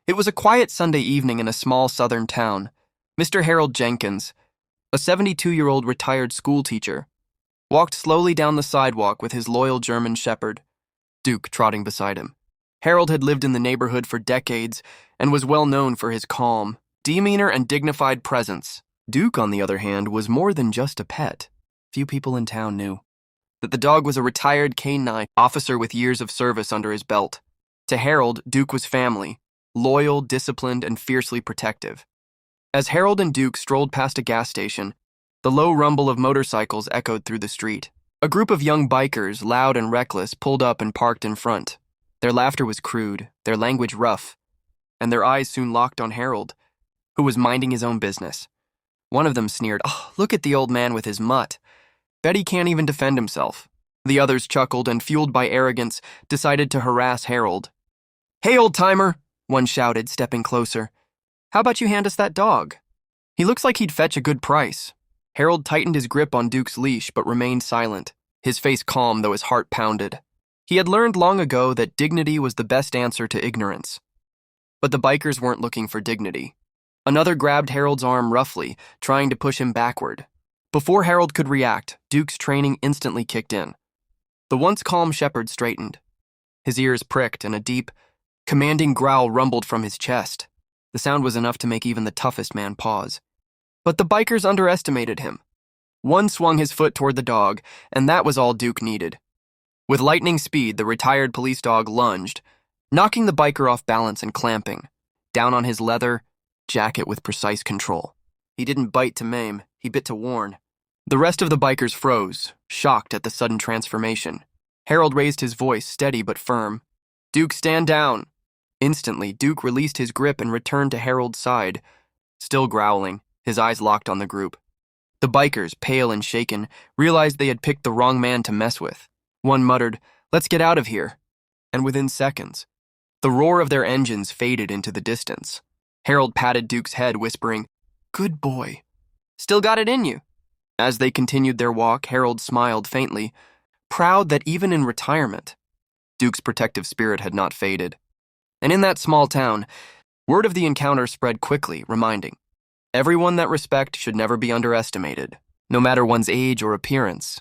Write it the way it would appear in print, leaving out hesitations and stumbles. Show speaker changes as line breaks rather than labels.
It was a quiet Sunday evening in a small southern town. Mr. Harold Jenkins, a 72-year-old retired schoolteacher, walked slowly down the sidewalk with his loyal German shepherd, Duke, trotting beside him. Harold had lived in the neighborhood for decades and was well known for his calm demeanor and dignified presence. Duke, on the other hand, was more than just a pet. Few people in town knew that the dog was a retired canine officer with years of service under his belt. To Harold, Duke was family, loyal, disciplined, and fiercely protective. As Harold and Duke strolled past a gas station, the low rumble of motorcycles echoed through the street. A group of young bikers, loud and reckless, pulled up and parked in front. Their laughter was crude, their language rough, and their eyes soon locked on Harold, who was minding his own business. One of them sneered, "Oh, look at the old man with his mutt. Bet he can't even defend himself." The others chuckled and, fueled by arrogance, decided to harass Harold. "Hey, old-timer," one shouted, stepping closer. "How about you hand us that dog? He looks like he'd fetch a good price." Harold tightened his grip on Duke's leash but remained silent, his face calm though his heart pounded. He had learned long ago that dignity was the best answer to ignorance. But the bikers weren't looking for dignity. Another grabbed Harold's arm roughly, trying to push him backward. Before Harold could react, Duke's training instantly kicked in. The once calm shepherd straightened. His ears pricked and a deep, commanding growl rumbled from his chest. The sound was enough to make even the toughest man pause. But the bikers underestimated him. One swung his foot toward the dog, and that was all Duke needed. With lightning speed, the retired police dog lunged, knocking the biker off balance and clamping, down on his leather jacket with precise control. He didn't bite to maim, he bit to warn. The rest of the bikers froze, shocked at the sudden transformation. Harold raised his voice, steady but firm. "Duke, stand down." Instantly, Duke released his grip and returned to Harold's side, still growling, his eyes locked on the group. The bikers, pale and shaken, realized they had picked the wrong man to mess with. One muttered, "Let's get out of here." And within seconds, the roar of their engines faded into the distance. Harold patted Duke's head, whispering, "Good boy. Still got it in you." As they continued their walk, Harold smiled faintly, proud that even in retirement, Duke's protective spirit had not faded. And in that small town, word of the encounter spread quickly, reminding everyone that respect should never be underestimated, no matter one's age or appearance.